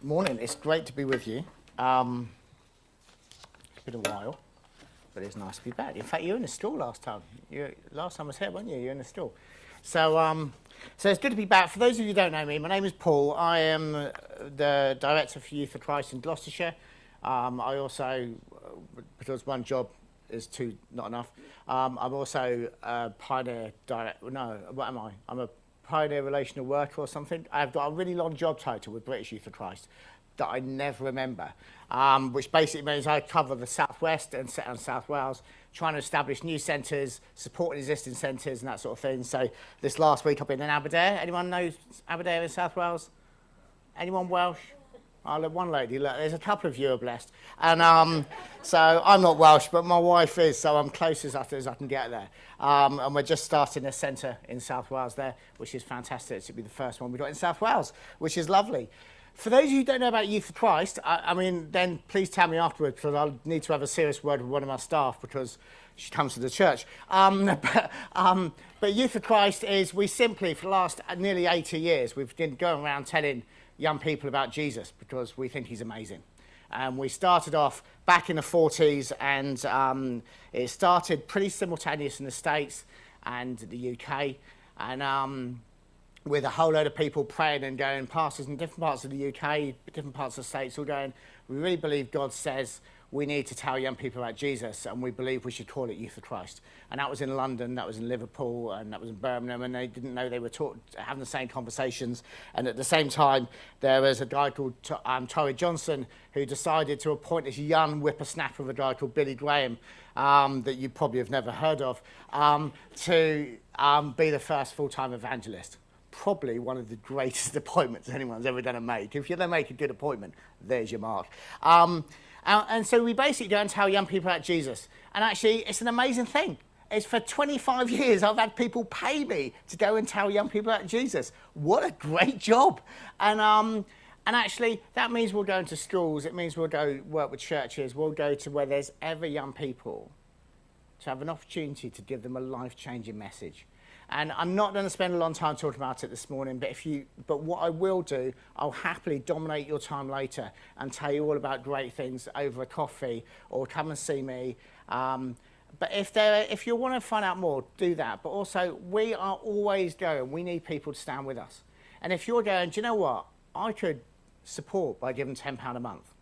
Morning, it's great to be with you. It's been a while, but it's nice to be back. In fact, you were in the store last time. Last time I was here, weren't you? You were in the store. So it's good to be back. For those of you who don't know me, my name is Paul. I am the Director for Youth for Christ in Gloucestershire. I also, because one job is not enough, I'm also a pioneer director. No, what am I? I'm a pioneer relational worker or something. I've got a really long job title with British Youth for Christ that I never remember, which basically means I cover the Southwest and South Wales, trying to establish new centres, supporting existing centres and that sort of thing. So this last week I've been in Aberdare. Anyone knows Aberdare in South Wales? Anyone Welsh? Oh, look, one lady, look, there's a couple of you are blessed. And so I'm not Welsh, but my wife is, so I'm close as I can get there. And we're just starting a centre in South Wales there, which is fantastic. It should be the first one we've got in South Wales, which is lovely. For those of you who don't know about Youth for Christ, I mean, then please tell me afterwards, because I'll need to have a serious word with one of my staff, because she comes to the church. But Youth for Christ is, we simply, for the last nearly 80 years, we've been going around telling young people about Jesus because we think he's amazing. We started off back in the 40s, and it started pretty simultaneous in the States and the UK, and with a whole load of people praying and going, pastors in different parts of the UK, different parts of the States, all going, we really believe God says we need to tell young people about Jesus, and we believe we should call it Youth for Christ. And that was in London, that was in Liverpool, and that was in Birmingham, and they didn't know they were having the same conversations. And at the same time, there was a guy called Torrey Johnson who decided to appoint this young whippersnapper of a guy called Billy Graham, that you probably have never heard of, to be the first full-time evangelist. Probably one of the greatest appointments anyone's ever done and made. If you're going to make a good appointment, there's your mark. And so we basically go and tell young people about Jesus. And actually, it's an amazing thing. It's for 25 years, I've had people pay me to go and tell young people about Jesus. What a great job. And actually, that means we'll go into schools. It means we'll go work with churches. We'll go to where there's ever young people to have an opportunity to give them a life-changing message. And I'm not going to spend a long time talking about it this morning, but what I will do, I'll happily dominate your time later and tell you all about great things over a coffee or come and see me. But if you want to find out more, do that. But also, we are always going. We need people to stand with us. And if you're going, do you know what? I could support by giving £10 a month.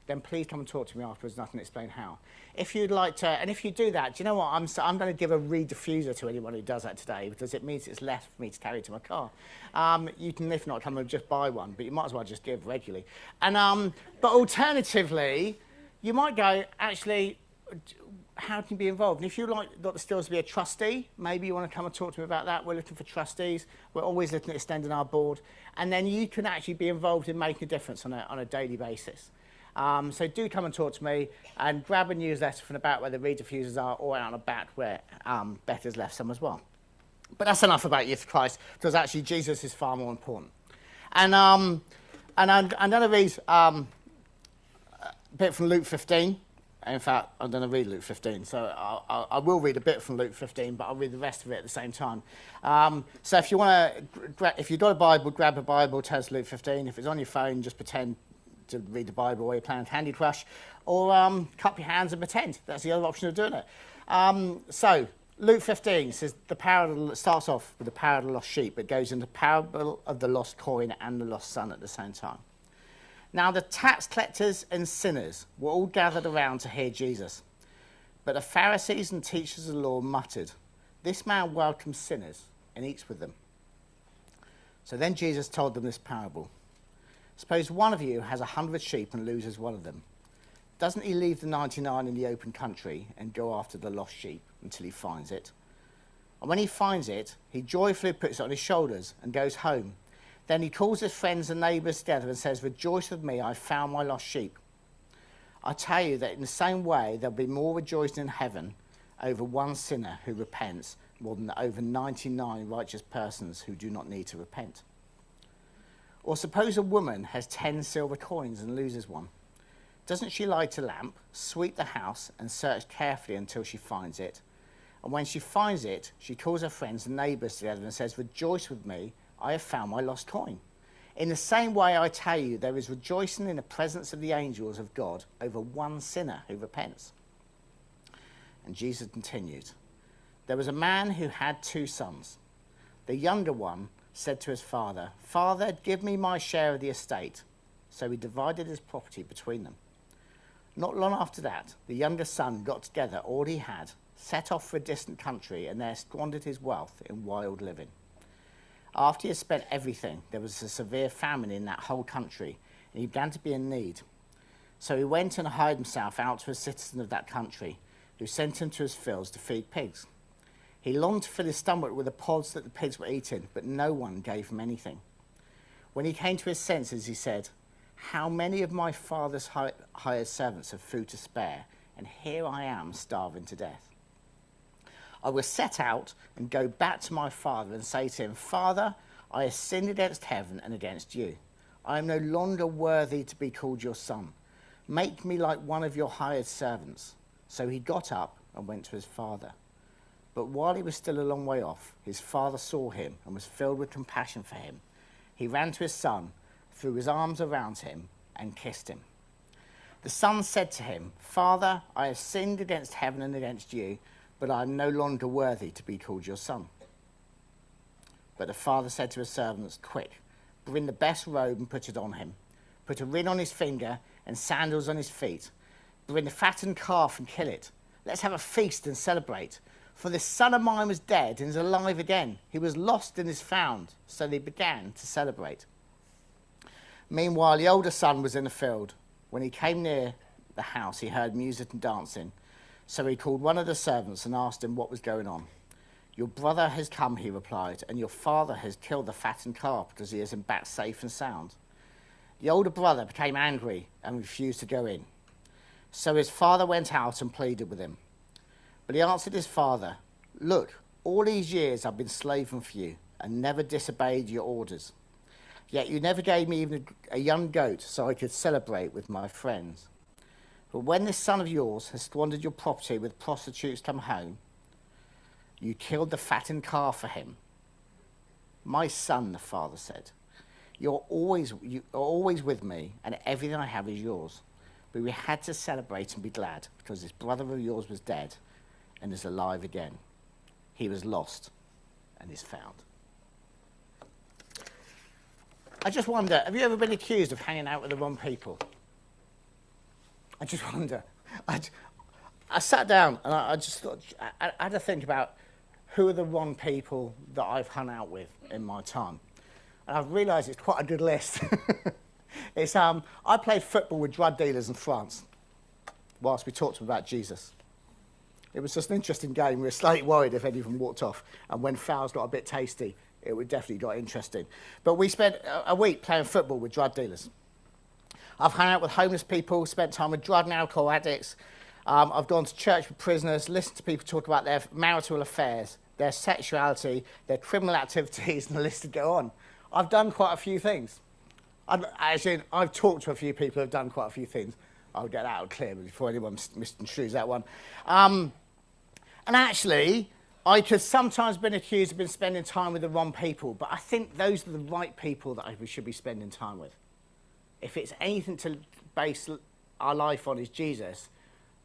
Then please come and talk to me afterwards and I can explain how. If you'd like to, and if you do that, do you know what? I'm going to give a reed diffuser to anyone who does that today, because it means it's less for me to carry to my car. You can, if not, come and just buy one, but you might as well just give regularly. And but alternatively, you might go, actually, how can you be involved? And if you'd like Dr. Stills to be a trustee, maybe you want to come and talk to me about that. We're looking for trustees. We're always looking at extending our board. And then you can actually be involved in making a difference on a daily basis. So do come and talk to me, and grab a newsletter from about where the reed diffusers are, or out and about where Beth has left some as well. But that's enough about Youth for Christ, because actually Jesus is far more important. And I'm going to read a bit from Luke 15. In fact, I'm going to read Luke 15. So I will read a bit from Luke 15, but I'll read the rest of it at the same time. So if you've got a Bible, grab a Bible, tell us Luke 15. If it's on your phone, just pretend to read the Bible while you're playing Candy Crush, or cup your hands and pretend. That's the other option of doing it. So Luke 15 says starts off with the parable of the lost sheep. It goes into the parable of the lost coin and the lost son at the same time. Now the tax collectors and sinners were all gathered around to hear Jesus, but the Pharisees and teachers of the law muttered, "This man welcomes sinners and eats with them." So then Jesus told them this parable. Suppose one of you has 100 sheep and loses one of them. Doesn't he leave the 99 in the open country and go after the lost sheep until he finds it? And when he finds it, he joyfully puts it on his shoulders and goes home. Then he calls his friends and neighbours together and says, "Rejoice with me, I found my lost sheep." I tell you that in the same way there'll be more rejoicing in heaven over one sinner who repents more than over 99 righteous persons who do not need to repent. Or suppose a woman has 10 silver coins and loses one. Doesn't she light a lamp, sweep the house, and search carefully until she finds it? And when she finds it, she calls her friends and neighbours together and says, "Rejoice with me, I have found my lost coin." In the same way, I tell you, there is rejoicing in the presence of the angels of God over one sinner who repents." And Jesus continued, "There was a man who had 2 sons. The younger one said to his father, 'Father, give me my share of the estate.' So he divided his property between them. Not long after that, the younger son got together all he had, set off for a distant country, and there squandered his wealth in wild living. After he had spent everything, there was a severe famine in that whole country, and he began to be in need. So he went and hired himself out to a citizen of that country, who sent him to his fields to feed pigs. He longed to fill his stomach with the pods that the pigs were eating, but no one gave him anything. When he came to his senses, he said, 'How many of my father's hired servants have food to spare, and here I am starving to death? I will set out and go back to my father and say to him, Father, I have sinned against heaven and against you. I am no longer worthy to be called your son. Make me like one of your hired servants.' So he got up and went to his father. But while he was still a long way off, his father saw him and was filled with compassion for him. He ran to his son, threw his arms around him, and kissed him. The son said to him, 'Father, I have sinned against heaven and against you, but I am no longer worthy to be called your son.' But the father said to his servants, 'Quick, bring the best robe and put it on him. Put a ring on his finger and sandals on his feet. Bring the fattened calf and kill it. Let's have a feast and celebrate. For this son of mine was dead and is alive again. He was lost and is found.' So they began to celebrate. Meanwhile, the older son was in the field. When he came near the house, he heard music and dancing. So he called one of the servants and asked him what was going on. 'Your brother has come,' he replied, 'and your father has killed the fattened calf because he has him back safe and sound.' The older brother became angry and refused to go in. So his father went out and pleaded with him. But he answered his father, 'Look, all these years I've been slaving for you and never disobeyed your orders. Yet you never gave me even a young goat so I could celebrate with my friends. But when this son of yours has squandered your property with prostitutes come home, you killed the fattened calf for him.' 'My son,' the father said, you are always with me, and everything I have is yours. But we had to celebrate and be glad, because this brother of yours was dead and is alive again. He was lost and is found.'" I just wonder, have you ever been accused of hanging out with the wrong people? I just wonder. I sat down and I just thought, I had to think about who are the wrong people that I've hung out with in my time. And I've realised it's quite a good list. I played football with drug dealers in France whilst we talked to them about Jesus. It was just an interesting game. We were slightly worried if any of them walked off. And when fouls got a bit tasty, it would definitely got interesting. But we spent a week playing football with drug dealers. I've hung out with homeless people, spent time with drug and alcohol addicts. I've gone to church with prisoners, listened to people talk about their marital affairs, their sexuality, their criminal activities, and the list would go on. I've done quite a few things. I've talked to a few people who have done quite a few things. I'll get that out clear before anyone misconstrues that one. And actually, I could sometimes been accused of spending time with the wrong people, but I think those are the right people that we should be spending time with. If it's anything to base our life on is Jesus,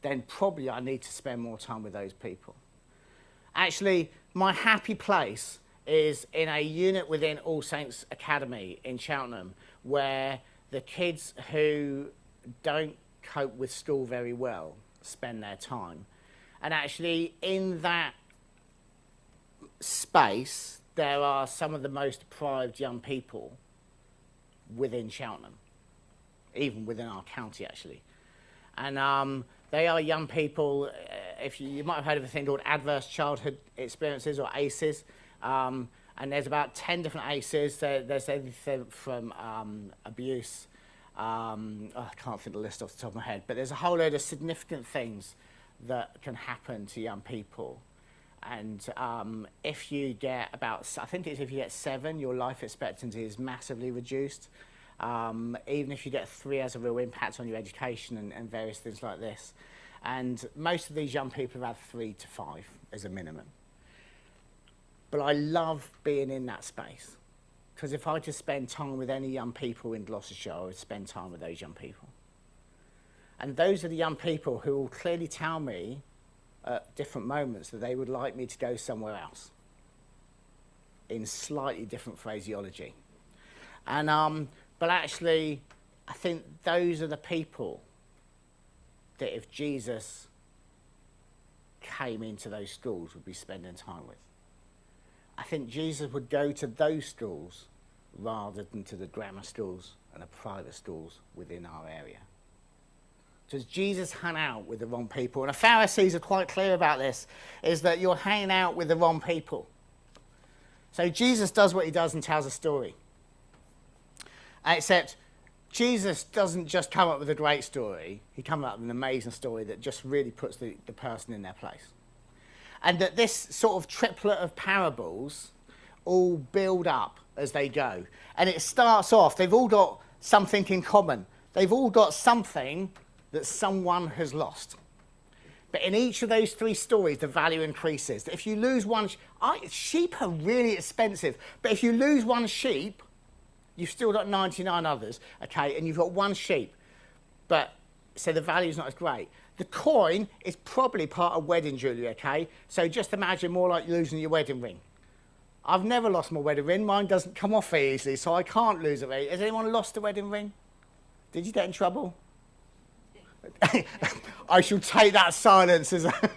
then probably I need to spend more time with those people. Actually, my happy place is in a unit within All Saints Academy in Cheltenham, where the kids who don't cope with school very well spend their time. And actually, in that space, there are some of the most deprived young people within Cheltenham, even within our county, actually. And they are young people, if you might have heard of a thing called Adverse Childhood Experiences, or ACEs. And there's about 10 different ACEs. There's everything from abuse. I can't think of the list off the top of my head, but there's a whole load of significant things that can happen to young people. And if you get I think it's if you get 7, your life expectancy is massively reduced. Even if you get 3, has a real impact on your education and various things like this. And most of these young people have had 3 to 5 as a minimum. But I love being in that space. Because if I just spend time with any young people in Gloucestershire, I would spend time with those young people. And those are the young people who will clearly tell me at different moments that they would like me to go somewhere else in slightly different phraseology. And but actually, I think those are the people that if Jesus came into those schools would be spending time with. I think Jesus would go to those schools rather than to the grammar schools and the private schools within our area. Because Jesus hung out with the wrong people. And the Pharisees are quite clear about this, is that you're hanging out with the wrong people. So Jesus does what he does and tells a story. Except Jesus doesn't just come up with a great story. He comes up with an amazing story that just really puts the person in their place. And that this sort of triplet of parables all build up as they go. And it starts off, they've all got something in common. They've all got something that someone has lost. But in each of those three stories, the value increases. If you lose one, sheep are really expensive. But if you lose one sheep, you've still got 99 others, okay, and you've got one sheep. But so the value's not as great. The coin is probably part of wedding jewellery, okay? So just imagine more like losing your wedding ring. I've never lost my wedding ring. Mine doesn't come off very easily, so I can't lose it very. Has anyone lost a wedding ring? Did you get in trouble? I shall take that silence as a...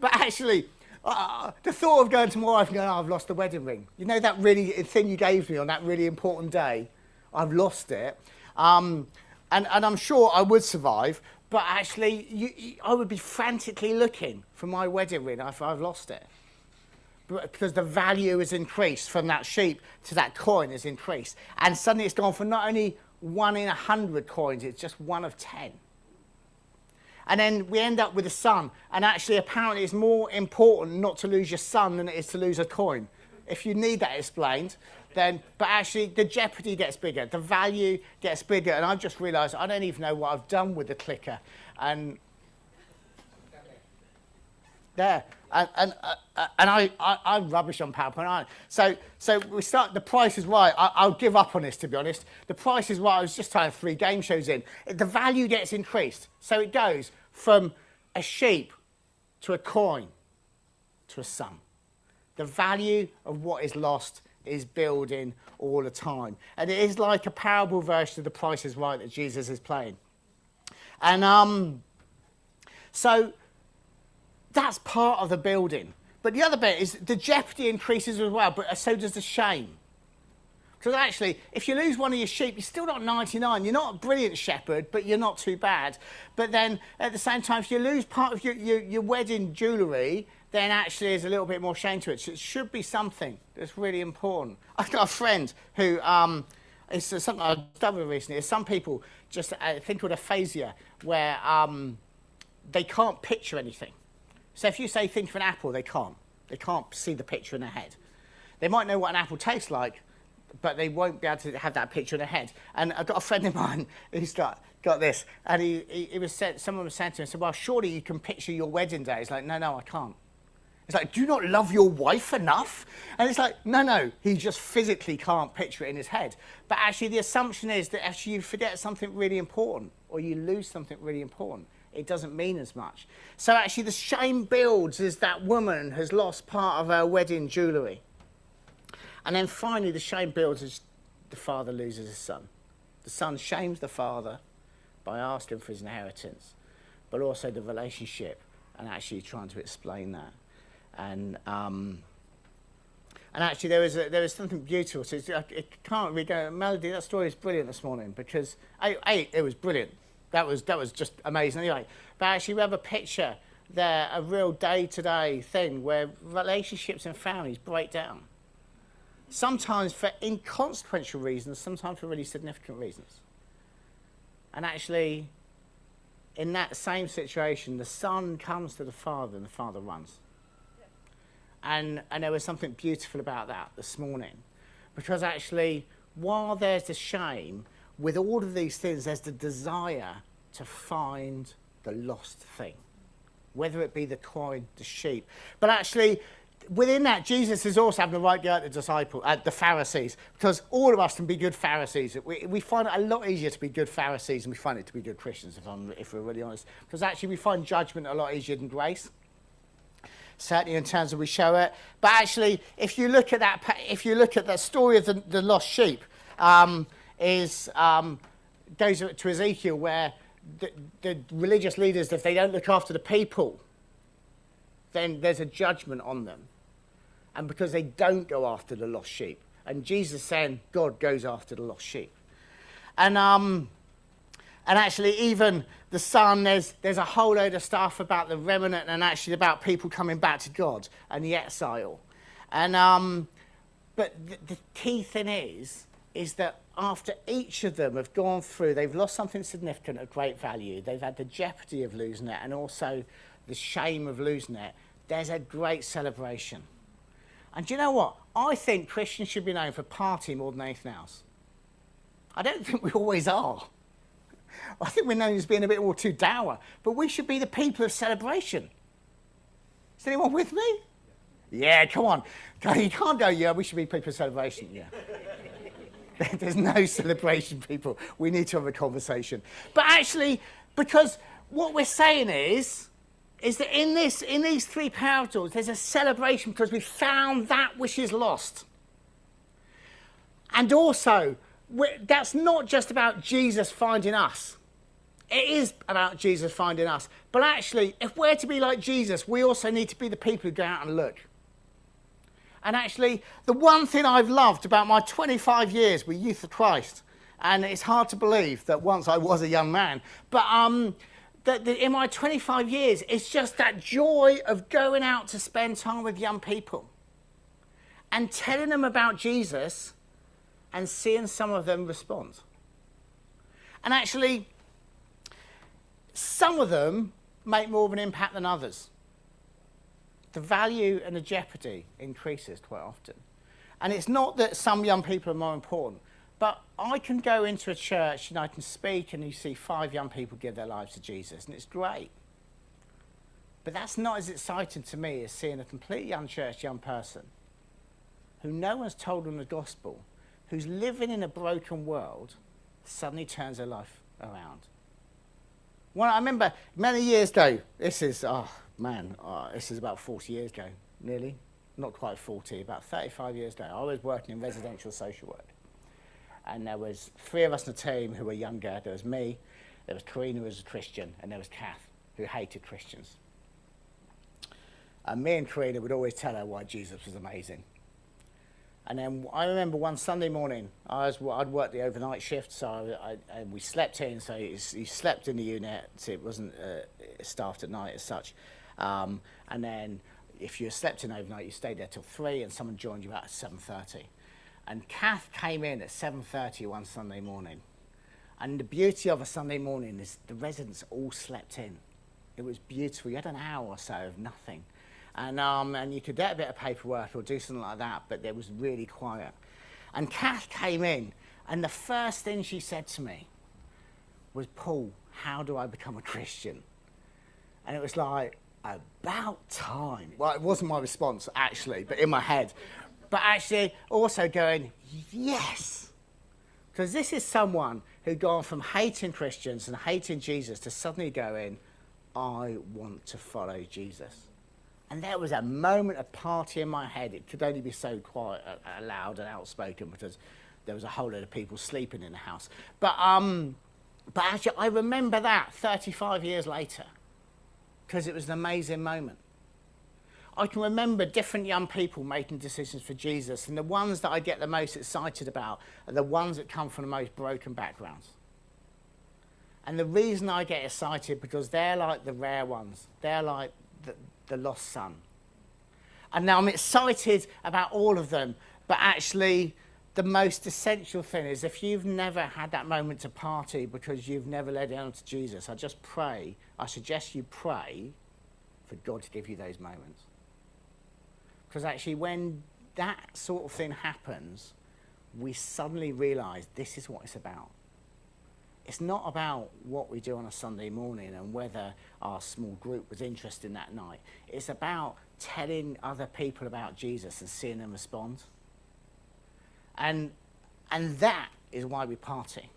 But actually, the thought of going to my wife and going, oh, I've lost the wedding ring. You know that really thing you gave me on that really important day? I've lost it. And I'm sure I would survive, but actually I would be frantically looking for my wedding ring if I've lost it. Because the value has increased from that sheep to that coin has increased. And suddenly it's gone from not only 1 in 100 coins, it's just 1 of 10. And then we end up with a son. And actually, apparently, it's more important not to lose your son than it is to lose a coin. If you need that explained, then... But actually, the jeopardy gets bigger. The value gets bigger. And I've just realised I don't even know what I've done with the clicker. And... There. And I'm rubbish on PowerPoint. So we start... The Price is Right. I'll give up on this, to be honest. The Price is Right. I was just trying 3 game shows in. The value gets increased. So it goes from a sheep to a coin to a son. The value of what is lost is building all the time. And it is like a parable version of The Price is Right that Jesus is playing. And so that's part of the building. But the other bit is the jeopardy increases as well, but so does the shame. Because actually, if you lose one of your sheep, you're still not 99. You're not a brilliant shepherd, but you're not too bad. But then, at the same time, if you lose part of your wedding jewellery, then actually there's a little bit more shame to it. So it should be something that's really important. I've got a friend who, it's something I've discovered recently, is some people just think called aphasia, where they can't picture anything. So if you say, think of an apple, they can't. They can't see the picture in their head. They might know what an apple tastes like, but they won't be able to have that picture in their head. And I've got a friend of mine who's got this, and someone was saying to him, said, well, surely you can picture your wedding day. He's like, no, I can't. It's like, do you not love your wife enough? And it's like, no, he just physically can't picture it in his head. But actually the assumption is that if you forget something really important, or you lose something really important, it doesn't mean as much. So actually the shame builds as that woman has lost part of her wedding jewellery. And then finally the shame builds as the father loses his son. The son shames the father by asking for his inheritance, but also the relationship and actually trying to explain that. And actually there was something beautiful. So it can't really go. Melody, that story is brilliant this morning because it was brilliant. That was just amazing anyway. But actually we have a picture there, a real day-to-day thing where relationships and families break down. Sometimes for inconsequential reasons, sometimes for really significant reasons. And actually, in that same situation, the son comes to the father and the father runs. And there was something beautiful about that this morning. Because actually, while there's the shame, with all of these things, there's the desire to find the lost thing. Whether it be the coin, the sheep. But actually, within that, Jesus is also having the right go at the Pharisees, because all of us can be good Pharisees. We find it a lot easier to be good Pharisees than we find it to be good Christians, if we're really honest. Because actually we find judgment a lot easier than grace. Certainly in terms of we show it. But actually, if you look at the story of the lost sheep, goes to Ezekiel, where the religious leaders, if they don't look after the people, then there's a judgment on them. And because they don't go after the lost sheep. And Jesus saying God goes after the lost sheep. And actually even the Son, there's a whole load of stuff about the remnant and actually about people coming back to God and the exile. And but the key thing is that after each of them have gone through, they've lost something significant of great value. They've had the jeopardy of losing it and also the shame of losing it. There's a great celebration. And do you know what? I think Christians should be known for party more than anything else. I don't think we always are. I think we're known as being a bit more too dour. But we should be the people of celebration. Is anyone with me? Yeah, come on. You can't go, yeah, we should be people of celebration. Yeah. There's no celebration, people. We need to have a conversation. But actually, because what we're saying is that in these three parables, there's a celebration because we found that which is lost. And also, that's not just about Jesus finding us. It is about Jesus finding us. But actually, if we're to be like Jesus, we also need to be the people who go out and look. And actually, the one thing I've loved about my 25 years with Youth of Christ, and it's hard to believe that once I was a young man, but that in my 25 years, it's just that joy of going out to spend time with young people and telling them about Jesus and seeing some of them respond. And actually, some of them make more of an impact than others. The value and the jeopardy increases quite often. And it's not that some young people are more important, but I can go into a church and I can speak and you see 5 young people give their lives to Jesus, and it's great. But that's not as exciting to me as seeing a completely unchurched young person who no one's told them the gospel, who's living in a broken world, suddenly turns their life around. Well, I remember many years ago, this is about 40 years ago, nearly. Not quite 40, about 35 years ago. I was working in residential social work. And there was 3 of us in the team who were younger. There was me, there was Karina, who was a Christian, and there was Kath, who hated Christians. And me and Karina would always tell her why Jesus was amazing. And then I remember one Sunday morning, I'd worked the overnight shift, so we slept in, so you slept in the unit, so it wasn't staffed at night as such. And then if you slept in overnight, you stayed there till 3, and someone joined you out at 7:30. And Kath came in at 7:30 one Sunday morning. And the beauty of a Sunday morning is the residents all slept in. It was beautiful. You had an hour or so of nothing. And you could get a bit of paperwork or do something like that, but it was really quiet. And Kath came in, and the first thing she said to me was, "Paul, how do I become a Christian?" And it was like, about time. Well, it wasn't my response, actually, but in my head. But actually also going, yes. Because this is someone who'd gone from hating Christians and hating Jesus to suddenly going, I want to follow Jesus. And there was a moment of party in my head. It could only be so quiet, loud and outspoken because there was a whole lot of people sleeping in the house. But actually, I remember that 35 years later because it was an amazing moment. I can remember different young people making decisions for Jesus, and the ones that I get the most excited about are the ones that come from the most broken backgrounds. And the reason I get excited because they're like the rare ones. They're like the lost son. And now I'm excited about all of them, but actually the most essential thing is if you've never had that moment to party because you've never led anyone to Jesus, I suggest you pray for God to give you those moments. Because actually when that sort of thing happens, we suddenly realise this is what it's about. It's not about what we do on a Sunday morning and whether our small group was interested in that night. It's about telling other people about Jesus and seeing them respond. And that is why we party.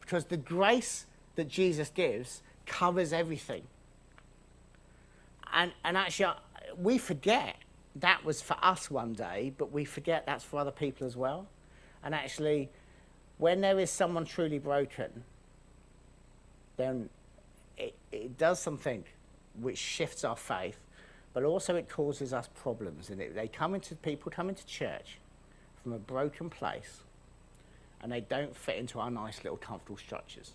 Because the grace that Jesus gives covers everything. And actually, we forget that was for us one day, but we forget that's for other people as well. And actually, when there is someone truly broken, then it does something which shifts our faith, but also it causes us problems. And people come into church from a broken place, and they don't fit into our nice little comfortable structures.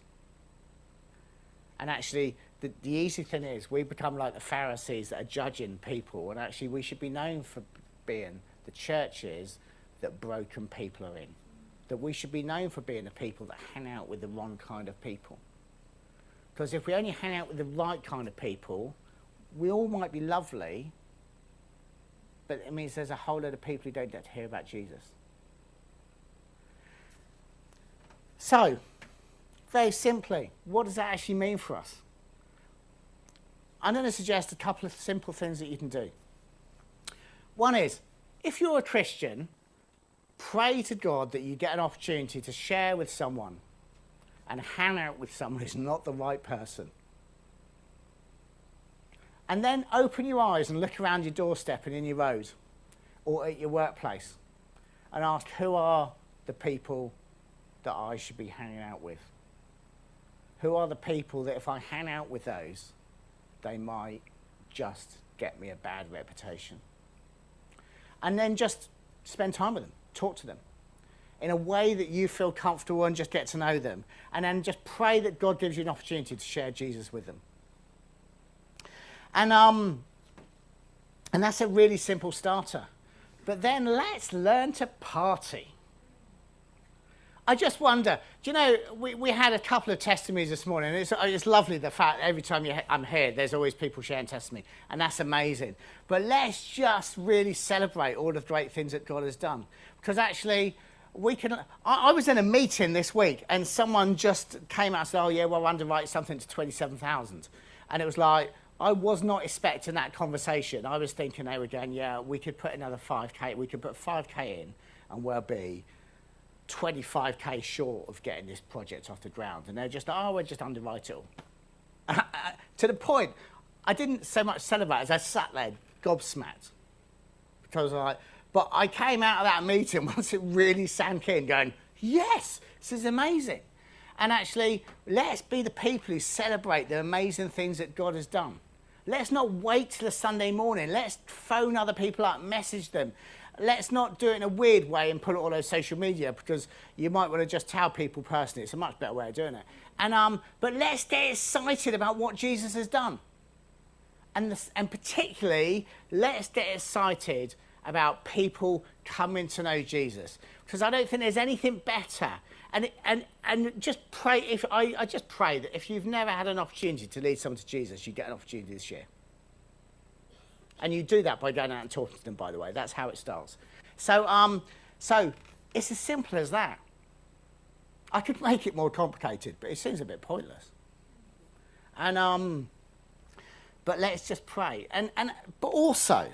And actually, the easy thing is we become like the Pharisees that are judging people, and actually we should be known for being the churches that broken people are in. That we should be known for being the people that hang out with the wrong kind of people. Because if we only hang out with the right kind of people, we all might be lovely, but it means there's a whole load of people who don't get to hear about Jesus. So, very simply, what does that actually mean for us? I'm going to suggest a couple of simple things that you can do. One is, if you're a Christian, pray to God that you get an opportunity to share with someone and hang out with someone who's not the right person. And then open your eyes and look around your doorstep and in your road or at your workplace and ask, who are the people that I should be hanging out with? Who are the people that if I hang out with those, they might just get me a bad reputation? And then just spend time with them. Talk to them in a way that you feel comfortable and just get to know them. And then just pray that God gives you an opportunity to share Jesus with them. And that's a really simple starter. But then let's learn to party. I just wonder, do you know, we had a couple of testimonies this morning. And it's lovely the fact every time I'm here, there's always people sharing testimony. And that's amazing. But let's just really celebrate all the great things that God has done. Because actually, I was in a meeting this week and someone just came out and said, oh yeah, well, underwrite something to 27,000. And it was like, I was not expecting that conversation. I was thinking they were going, yeah, we could put another 5K, we could put 5K in and we'll be 25K short of getting this project off the ground. And they're just, oh, we'll just underwrite it all. To the point, I didn't so much celebrate as I sat there gobsmacked. Because but I came out of that meeting once it really sank in going, yes, this is amazing. And actually, let's be the people who celebrate the amazing things that God has done. Let's not wait till a Sunday morning. Let's phone other people up, message them. Let's not do it in a weird way and put it all over social media, because you might want to just tell people personally. It's a much better way of doing it. And but let's get excited about what Jesus has done. And particularly, let's get excited about people coming to know Jesus, because I don't think there's anything better. And just pray. I just pray that if you've never had an opportunity to lead someone to Jesus, you get an opportunity this year. And you do that by going out and talking to them, by the way. That's how it starts. So it's as simple as that. I could make it more complicated, but it seems a bit pointless. And but let's just pray. But also,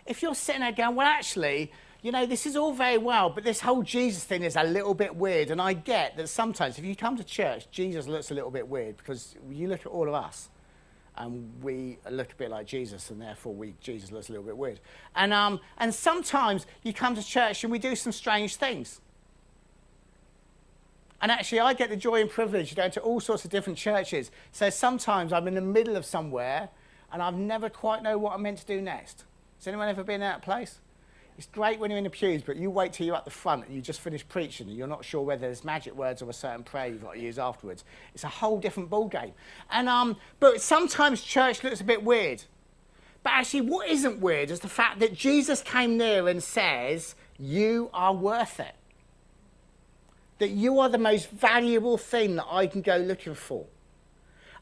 if you're sitting there going, well, actually, you know, this is all very well, but this whole Jesus thing is a little bit weird. And I get that sometimes if you come to church, Jesus looks a little bit weird, because you look at all of us and we look a bit like Jesus, and therefore Jesus looks a little bit weird. And sometimes you come to church and we do some strange things. And actually, I get the joy and privilege of going to all sorts of different churches. So sometimes I'm in the middle of somewhere and I've never quite know what I'm meant to do next. Has anyone ever been in that place? It's great when you're in the pews, but you wait till you're at the front and you just finished preaching and you're not sure whether there's magic words or a certain prayer you've got to use afterwards. It's a whole different ballgame. And but sometimes church looks a bit weird. But actually, what isn't weird is the fact that Jesus came near and says, you are worth it. That you are the most valuable thing that I can go looking for.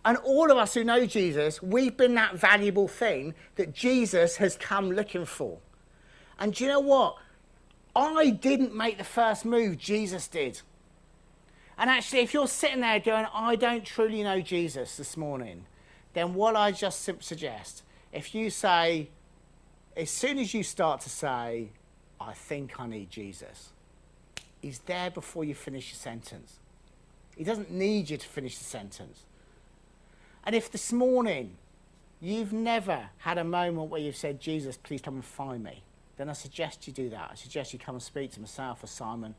And all of us who know Jesus, we've been that valuable thing that Jesus has come looking for. And do you know what? I didn't make the first move, Jesus did. And actually, if you're sitting there going, I don't truly know Jesus this morning, then what I just suggest, if you say, as soon as you start to say, I think I need Jesus, he's there before you finish your sentence. He doesn't need you to finish the sentence. And if this morning you've never had a moment where you've said, Jesus, please come and find me, then I suggest you do that. I suggest you come and speak to myself or Simon,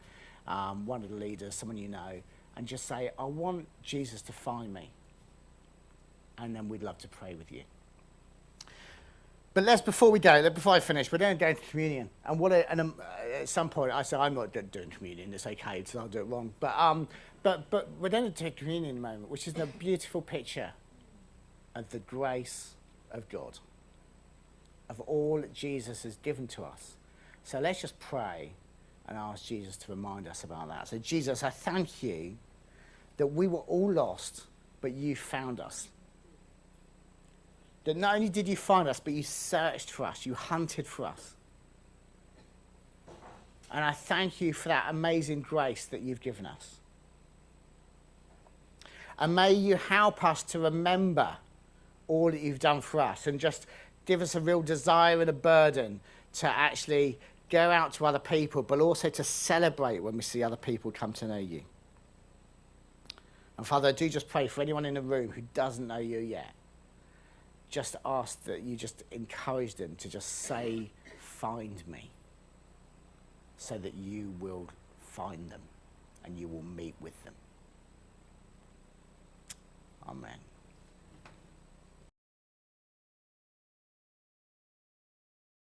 one of the leaders, someone you know, and just say, I want Jesus to find me. And then we'd love to pray with you. But before I finish, we're going to go into communion. And at some point, I said, I'm not doing communion. It's okay, so I'll do it wrong. But we're going to take communion in a moment, which is a beautiful picture of the grace of God, of all that Jesus has given to us. So let's just pray and ask Jesus to remind us about that. So Jesus, I thank you that we were all lost, but you found us. That not only did you find us, but you searched for us, you hunted for us. And I thank you for that amazing grace that you've given us. And may you help us to remember all that you've done for us and just give us a real desire and a burden to actually go out to other people, but also to celebrate when we see other people come to know you. And Father, I do just pray for anyone in the room who doesn't know you yet. Just ask that you just encourage them to just say, find me, so that you will find them and you will meet with them. Amen.